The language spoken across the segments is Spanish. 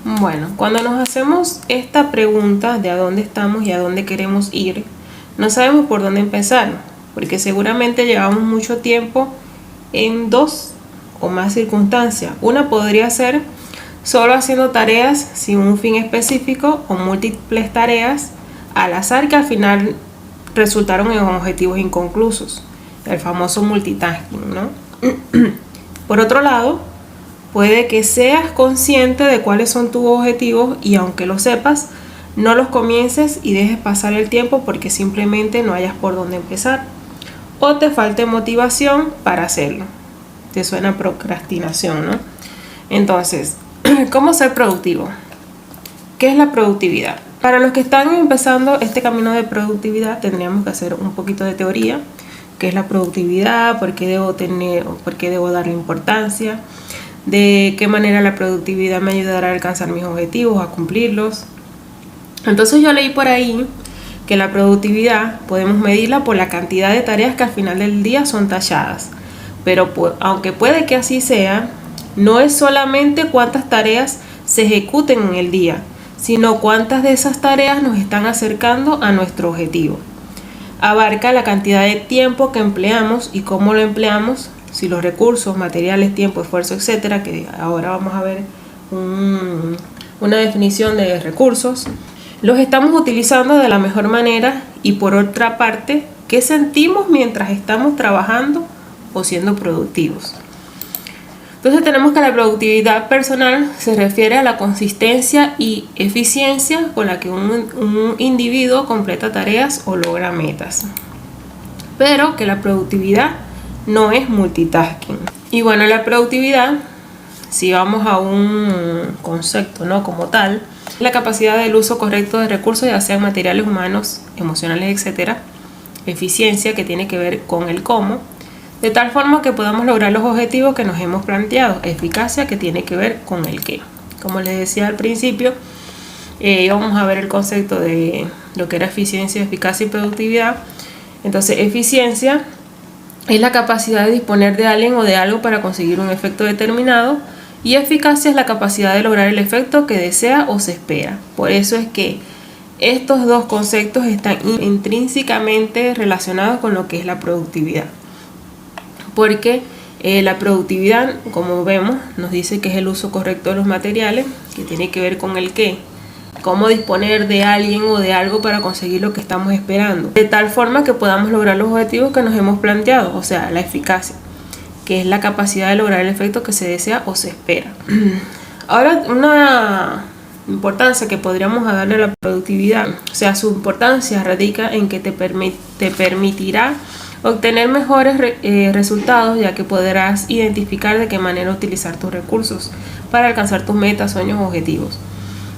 Bueno, cuando nos hacemos esta pregunta de a dónde estamos y a dónde queremos ir, no sabemos por dónde empezar, porque seguramente llevamos mucho tiempo en dos o más circunstancias. Una podría ser solo haciendo tareas sin un fin específico o múltiples tareas al azar que al final resultaron en objetivos inconclusos, el famoso multitasking, ¿no? Por otro lado, puede que seas consciente de cuáles son tus objetivos y aunque lo sepas, no los comiences y dejes pasar el tiempo porque simplemente no hayas por dónde empezar o te falte motivación para hacerlo. Te suena procrastinación, ¿no? Entonces, ¿cómo ser productivo? ¿Qué es la productividad? Para los que están empezando este camino de productividad tendríamos que hacer un poquito de teoría. ¿Qué es la productividad? ¿Por qué debo darle importancia? ¿De qué manera la productividad me ayudará a alcanzar mis objetivos, a cumplirlos? Entonces yo leí por ahí que la productividad podemos medirla por la cantidad de tareas que al final del día son tachadas. Pero aunque puede que así sea, no es solamente cuántas tareas se ejecuten en el día, sino cuántas de esas tareas nos están acercando a nuestro objetivo. Abarca la cantidad de tiempo que empleamos y cómo lo empleamos, si los recursos, materiales, tiempo, esfuerzo, etcétera, que ahora vamos a ver una definición de recursos, los estamos utilizando de la mejor manera y por otra parte, ¿qué sentimos mientras estamos trabajando o siendo productivos? Entonces tenemos que la productividad personal se refiere a la consistencia y eficiencia con la que un individuo completa tareas o logra metas. Pero que la productividad no es multitasking. Y bueno, la productividad, si vamos a un concepto, ¿no? Como tal, la capacidad del uso correcto de recursos, ya sean materiales, humanos, emocionales, etc. Eficiencia, que tiene que ver con el cómo, de tal forma que podamos lograr los objetivos que nos hemos planteado. Eficacia, que tiene que ver con el qué. Como les decía al principio, vamos a ver el concepto de lo que era eficiencia, eficacia y productividad. Entonces, eficiencia es la capacidad de disponer de alguien o de algo para conseguir un efecto determinado, y eficacia es la capacidad de lograr el efecto que desea o se espera. Por eso es que estos dos conceptos están intrínsecamente relacionados con lo que es la productividad. Porque la productividad, como vemos, nos dice que es el uso correcto de los materiales, que tiene que ver con el qué, cómo disponer de alguien o de algo para conseguir lo que estamos esperando, de tal forma que podamos lograr los objetivos que nos hemos planteado, o sea, la eficacia, que es la capacidad de lograr el efecto que se desea o se espera. Ahora, una importancia que podríamos darle a la productividad, o sea, su importancia radica en que te permitirá obtener mejores resultados, ya que podrás identificar de qué manera utilizar tus recursos para alcanzar tus metas, sueños o objetivos.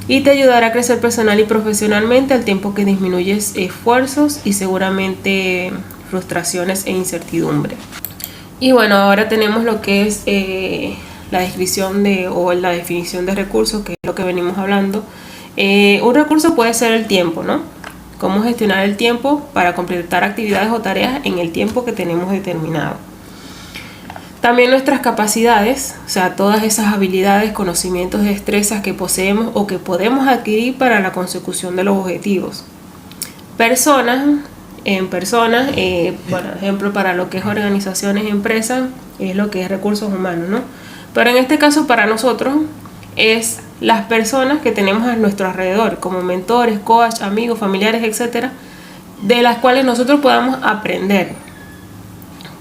Y te ayudará a crecer personal y profesionalmente al tiempo que disminuyes esfuerzos y seguramente frustraciones e incertidumbre. Y bueno, ahora tenemos lo que es la descripción o la definición de recursos, que es lo que venimos hablando. Un recurso puede ser el tiempo, ¿no? Cómo gestionar el tiempo para completar actividades o tareas en el tiempo que tenemos determinado. También nuestras capacidades, o sea, todas esas habilidades, conocimientos, destrezas que poseemos o que podemos adquirir para la consecución de los objetivos. Personas, por ejemplo, para lo que es organizaciones, empresas, es lo que es recursos humanos, ¿no? Pero en este caso para nosotros es las personas que tenemos a nuestro alrededor, como mentores, coach, amigos, familiares, etcétera, de las cuales nosotros podamos aprender.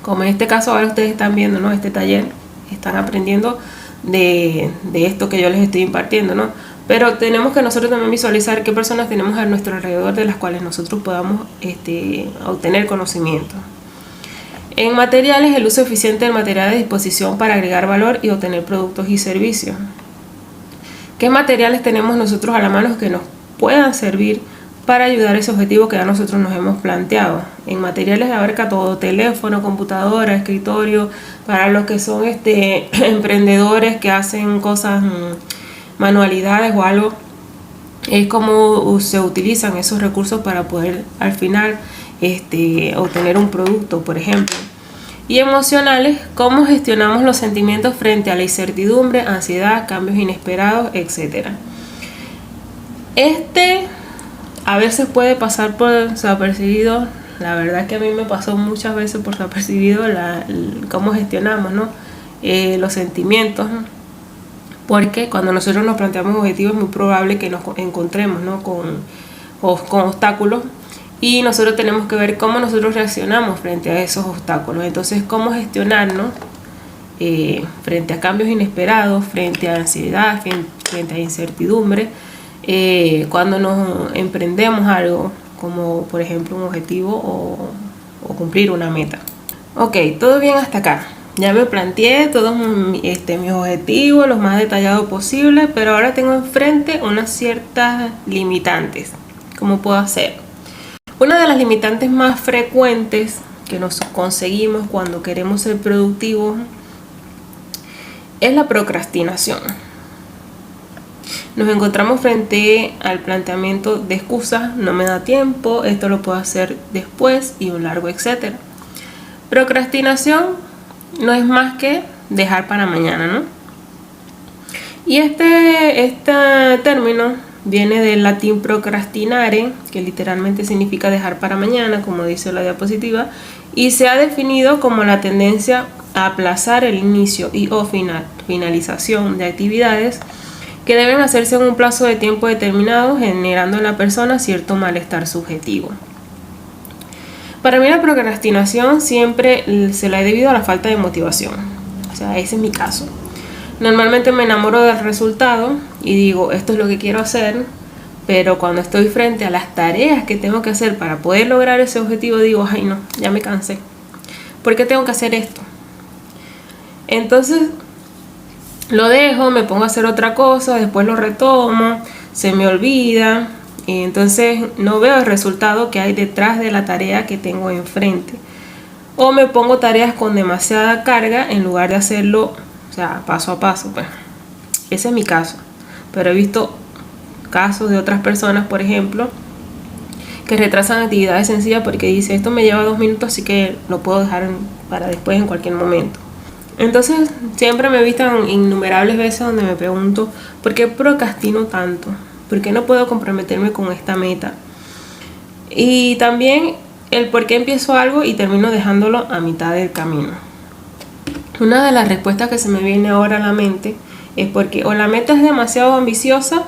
Como en este caso ahora ustedes están viendo, ¿no? Este taller, están aprendiendo de esto que yo les estoy impartiendo, ¿no? Pero tenemos que nosotros también visualizar qué personas tenemos a nuestro alrededor de las cuales nosotros podamos obtener conocimiento. En materiales, el uso eficiente del material de disposición para agregar valor y obtener productos y servicios. ¿Qué materiales tenemos nosotros a la mano que nos puedan servir para ayudar a ese objetivo que ya nosotros nos hemos planteado? En materiales abarca todo: teléfono, computadora, escritorio, para los que son emprendedores que hacen cosas, manualidades o algo, es como se utilizan esos recursos para poder al final obtener un producto, por ejemplo. y emocionales, cómo gestionamos los sentimientos frente a la incertidumbre, ansiedad, cambios inesperados, etc. A veces puede pasar por desapercibido. La verdad que a mí me pasó muchas veces por desapercibido cómo gestionamos, ¿no? Los sentimientos, ¿no? Porque cuando nosotros nos planteamos objetivos es muy probable que nos encontremos, ¿no? con obstáculos, y nosotros tenemos que ver cómo nosotros reaccionamos frente a esos obstáculos. Entonces, cómo gestionarnos frente a cambios inesperados, frente a ansiedad, frente a incertidumbre, cuando nos emprendemos algo, como por ejemplo un objetivo o cumplir una meta. Ok, todo bien hasta acá. Ya me planteé todos mis objetivos, los más detallados posibles, pero ahora tengo enfrente unas ciertas limitantes. ¿Cómo puedo hacer? Una de las limitantes más frecuentes que nos conseguimos cuando queremos ser productivos es la procrastinación. Nos encontramos frente al planteamiento de excusas: no me da tiempo, esto lo puedo hacer después, y un largo etcétera. Procrastinación no es más que dejar para mañana, ¿no? Y este término viene del latín procrastinare, que literalmente significa dejar para mañana, como dice la diapositiva, y se ha definido como la tendencia a aplazar el inicio y o finalización de actividades que deben hacerse en un plazo de tiempo determinado, generando en la persona cierto malestar subjetivo. Para mí la procrastinación siempre se la he debido a la falta de motivación. O sea, ese es mi caso. Normalmente me enamoro del resultado y digo, esto es lo que quiero hacer, pero cuando estoy frente a las tareas que tengo que hacer para poder lograr ese objetivo, digo, ay no, ya me cansé. ¿Por qué tengo que hacer esto? Entonces lo dejo, me pongo a hacer otra cosa, después lo retomo, se me olvida, y entonces no veo el resultado que hay detrás de la tarea que tengo enfrente. O me pongo tareas con demasiada carga en lugar de hacerlo, o sea, paso a paso. Pues ese es mi caso, pero he visto casos de otras personas, por ejemplo, que retrasan actividades sencillas porque dice, esto me lleva 2 minutos, así que lo puedo dejar para después en cualquier momento. Entonces siempre me he visto innumerables veces donde me pregunto, ¿por qué procrastino tanto? ¿Por qué no puedo comprometerme con esta meta? Y también el por qué empiezo algo y termino dejándolo a mitad del camino. Una de las respuestas que se me viene ahora a la mente es porque o la meta es demasiado ambiciosa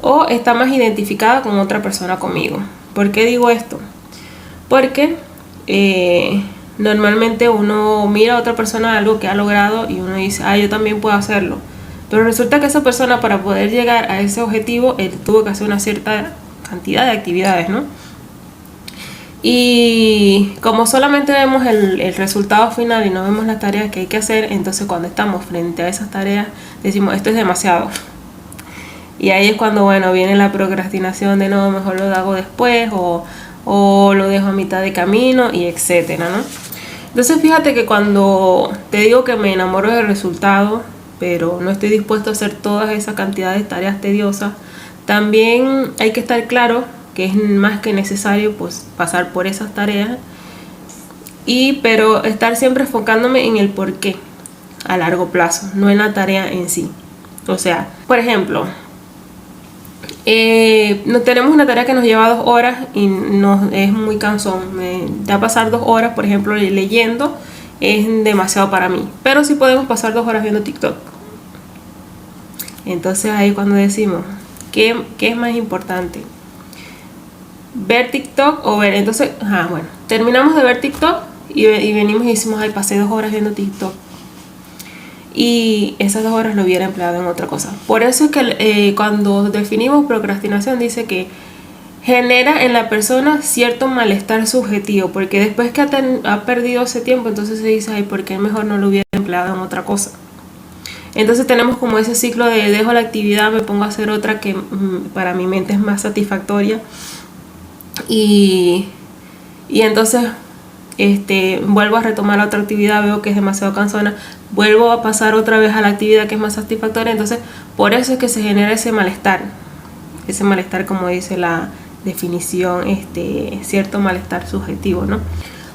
o está más identificada con otra persona conmigo. ¿Por qué digo esto? Porque normalmente uno mira a otra persona algo que ha logrado y uno dice, yo también puedo hacerlo. Pero resulta que esa persona, para poder llegar a ese objetivo, él tuvo que hacer una cierta cantidad de actividades, ¿no? Y como solamente vemos el resultado final y no vemos las tareas que hay que hacer, entonces cuando estamos frente a esas tareas decimos, esto es demasiado. Y ahí es cuando, bueno, viene la procrastinación de no, mejor lo hago después o lo dejo a mitad de camino y etcétera, ¿no? Entonces fíjate que cuando te digo que me enamoro del resultado, pero no estoy dispuesto a hacer todas esas cantidades de tareas tediosas, también hay que estar claro que es más que necesario pues pasar por esas tareas, pero estar siempre enfocándome en el porqué a largo plazo, no en la tarea en sí. O sea, por ejemplo, tenemos una tarea que nos lleva 2 horas y es muy cansón. Ya pasar 2 horas, por ejemplo, leyendo es demasiado para mí, pero sí podemos pasar 2 horas viendo TikTok. Entonces ahí cuando decimos ¿qué es más importante? ¿Ver TikTok o ver? Entonces, bueno, terminamos de ver TikTok y venimos y decimos, pasé 2 horas viendo TikTok. Y esas 2 horas lo hubiera empleado en otra cosa. Por eso es que cuando definimos procrastinación dice que genera en la persona cierto malestar subjetivo, porque después que ha perdido ese tiempo, entonces se dice, ¿por qué mejor no lo hubiera empleado en otra cosa? Entonces tenemos como ese ciclo de dejo la actividad, me pongo a hacer otra que para mi mente es más satisfactoria, y entonces vuelvo a retomar la otra actividad, veo que es demasiado cansona, vuelvo a pasar otra vez a la actividad que es más satisfactoria. Entonces por eso es que se genera ese malestar, como dice la definición, cierto malestar subjetivo, ¿no?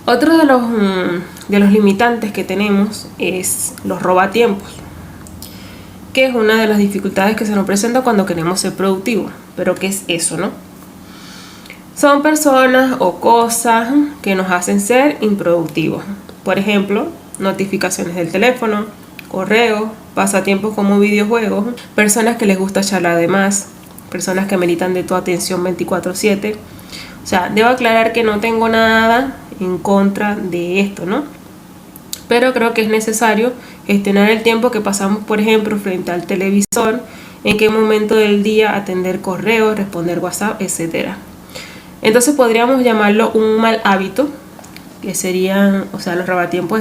Otro de los limitantes que tenemos es los robatiempos, que es una de las dificultades que se nos presenta cuando queremos ser productivos. Pero ¿qué es eso, no? Son personas o cosas que nos hacen ser improductivos. Por ejemplo, notificaciones del teléfono, correos, pasatiempos como videojuegos, personas que les gusta charlar de más, personas que meritan de tu atención 24/7. O sea, debo aclarar que no tengo nada en contra de esto, ¿no? Pero creo que es necesario gestionar el tiempo que pasamos, por ejemplo, frente al televisor, en qué momento del día atender correos, responder WhatsApp, etcétera. Entonces podríamos llamarlo un mal hábito, que serían, o sea, los robatiempos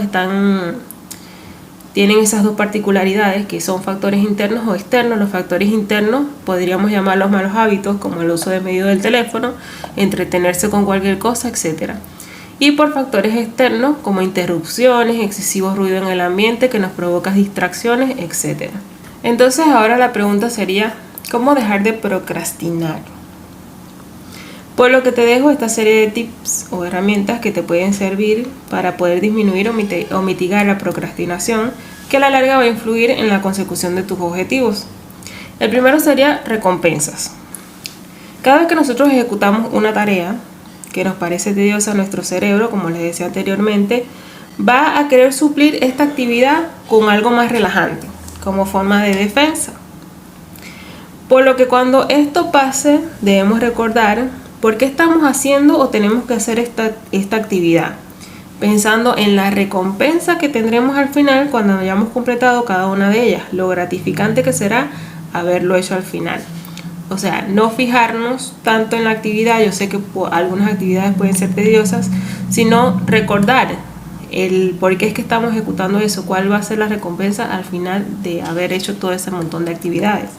tienen esas dos particularidades, que son factores internos o externos. Los factores internos podríamos llamarlos malos hábitos, como el uso desmedido del teléfono, entretenerse con cualquier cosa, etcétera. Y por factores externos, como interrupciones, excesivo ruido en el ambiente que nos provoca distracciones, etcétera. Entonces ahora la pregunta sería, ¿cómo dejar de procrastinar? Por lo que te dejo esta serie de tips o herramientas que te pueden servir para poder disminuir o mitigar la procrastinación, que a la larga va a influir en la consecución de tus objetivos. El primero sería recompensas. Cada vez que nosotros ejecutamos una tarea que nos parece tediosa a nuestro cerebro, como les decía anteriormente, va a querer suplir esta actividad con algo más relajante, como forma de defensa. Por lo que cuando esto pase, debemos recordar por qué estamos haciendo o tenemos que hacer esta actividad, pensando en la recompensa que tendremos al final cuando hayamos completado cada una de ellas, lo gratificante que será haberlo hecho al final. O sea, no fijarnos tanto en la actividad, yo sé que algunas actividades pueden ser tediosas, sino recordar el por qué es que estamos ejecutando eso, cuál va a ser la recompensa al final de haber hecho todo ese montón de actividades.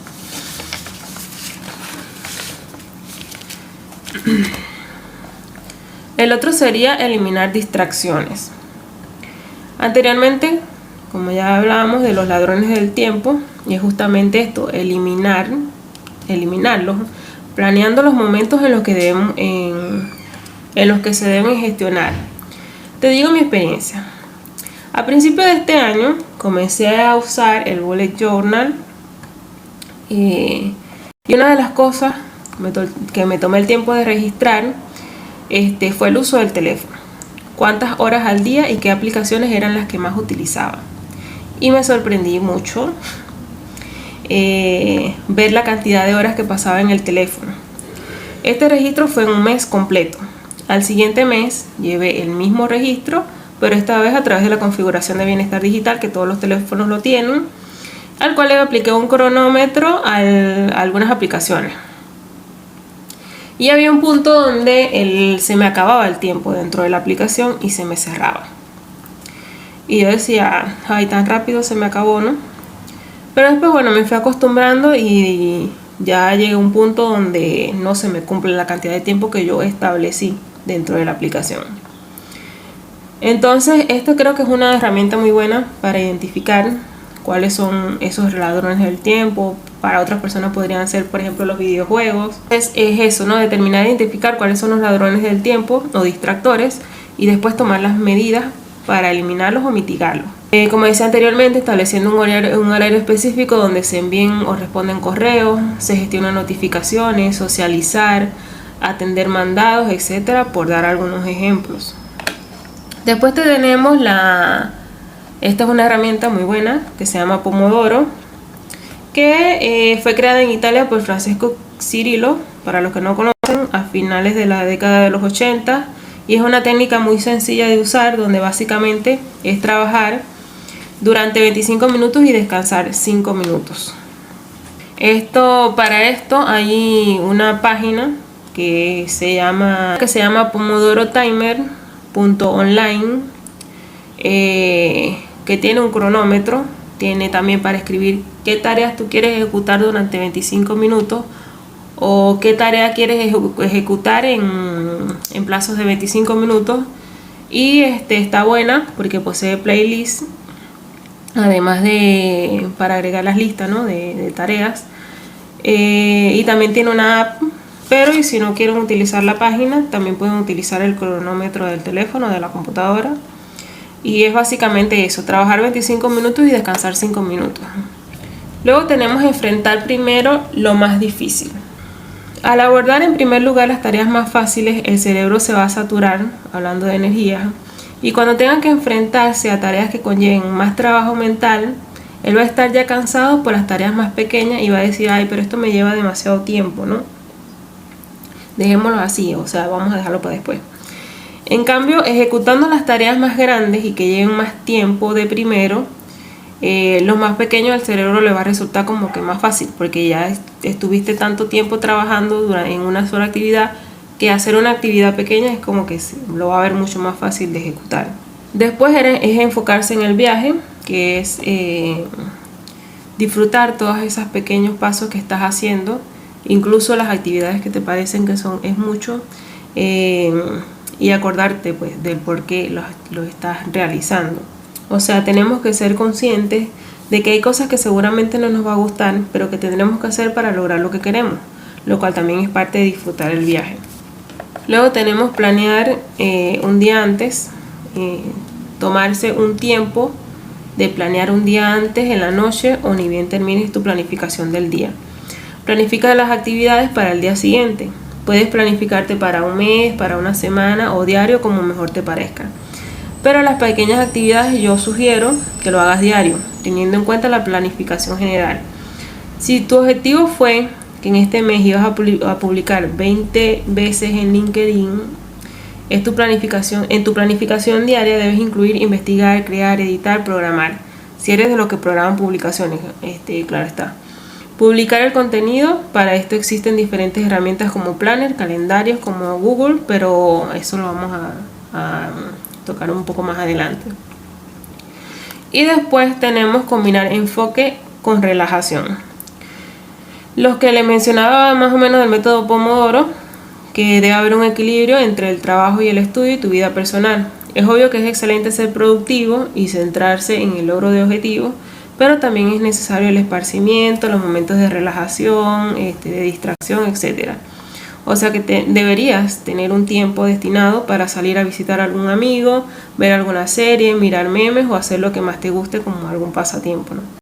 El otro sería eliminar distracciones. Anteriormente, como ya hablábamos de los ladrones del tiempo, y es justamente esto, eliminarlos, planeando los momentos en los que se deben gestionar. Te digo mi experiencia. A principios de este año comencé a usar el bullet journal y una de las cosas que me tomé el tiempo de registrar fue el uso del teléfono, cuántas horas al día y qué aplicaciones eran las que más utilizaba. Y me sorprendí mucho ver la cantidad de horas que pasaba en el teléfono. Este registro fue en un mes completo. Al siguiente mes llevé el mismo registro, pero esta vez a través de la configuración de bienestar digital, que todos los teléfonos lo tienen, al cual le apliqué un cronómetro a algunas aplicaciones. Y había un punto donde se me acababa el tiempo dentro de la aplicación y se me cerraba. Y yo decía, ay, tan rápido se me acabó, ¿no? Pero después, bueno, me fui acostumbrando y ya llegué a un punto donde no se me cumple la cantidad de tiempo que yo establecí dentro de la aplicación. Entonces, esto creo que es una herramienta muy buena para identificar cuáles son esos ladrones del tiempo. Para otras personas podrían ser, por ejemplo, los videojuegos. Es eso, ¿no? Determinar e identificar cuáles son los ladrones del tiempo o distractores y después tomar las medidas para eliminarlos o mitigarlos. Como decía anteriormente, estableciendo un horario específico donde se envíen o responden correos, se gestionan notificaciones, socializar, atender mandados, etcétera, por dar algunos ejemplos. Después tenemos esta es una herramienta muy buena que se llama Pomodoro, que fue creada en Italia por Francesco Cirillo, para los que no conocen, a finales de la década de los 80, y es una técnica muy sencilla de usar, donde básicamente es trabajar durante 25 minutos y descansar 5 minutos. Para esto hay una página que se llama pomodorotimer.online, que tiene un cronómetro, tiene también para escribir qué tareas tú quieres ejecutar durante 25 minutos o qué tarea quieres ejecutar en plazos de 25 minutos. Y está buena porque posee playlist, además para agregar las listas, ¿no? de tareas, y también tiene una app Pero y si no quieren utilizar la página, también pueden utilizar el cronómetro del teléfono, de la computadora. Y es básicamente eso, trabajar 25 minutos y descansar 5 minutos. Luego tenemos enfrentar primero lo más difícil. Al abordar en primer lugar las tareas más fáciles, el cerebro se va a saturar, hablando de energía, y cuando tengan que enfrentarse a tareas que conlleven más trabajo mental, él va a estar ya cansado por las tareas más pequeñas y va a decir, ay, pero esto me lleva demasiado tiempo, ¿no? Dejémoslo así, o sea, vamos a dejarlo para después. En cambio, ejecutando las tareas más grandes y que lleven más tiempo de primero, lo más pequeño al cerebro le va a resultar como que más fácil, porque ya estuviste tanto tiempo trabajando en una sola actividad, que hacer una actividad pequeña es como que lo va a ver mucho más fácil de ejecutar. Después es enfocarse en el viaje, que es disfrutar todos esos pequeños pasos que estás haciendo, incluso las actividades que te parecen que es mucho, y acordarte pues del por qué lo estás realizando. O sea, tenemos que ser conscientes de que hay cosas que seguramente no nos va a gustar, pero que tendremos que hacer para lograr lo que queremos, lo cual también es parte de disfrutar el viaje. Luego tenemos planear un día antes, tomarse un tiempo de planear un día antes en la noche o ni bien termines tu planificación del día. Planifica las actividades para el día siguiente. Puedes planificarte para un mes, para una semana o diario, como mejor te parezca. Pero las pequeñas actividades yo sugiero que lo hagas diario, teniendo en cuenta la planificación general. Si tu objetivo fue que en este mes ibas a publicar 20 veces en LinkedIn, en tu planificación diaria debes incluir investigar, crear, editar, programar. Si eres de los que programan publicaciones, claro está. Publicar el contenido, para esto existen diferentes herramientas como Planner, calendarios como Google, pero eso lo vamos a tocar un poco más adelante. Y después tenemos combinar enfoque con relajación. Los que le mencionaba más o menos del método Pomodoro, que debe haber un equilibrio entre el trabajo y el estudio y tu vida personal. Es obvio que es excelente ser productivo y centrarse en el logro de objetivos, pero también es necesario el esparcimiento, los momentos de relajación, de distracción, etc. O sea que deberías tener un tiempo destinado para salir a visitar a algún amigo, ver alguna serie, mirar memes o hacer lo que más te guste como algún pasatiempo, ¿no?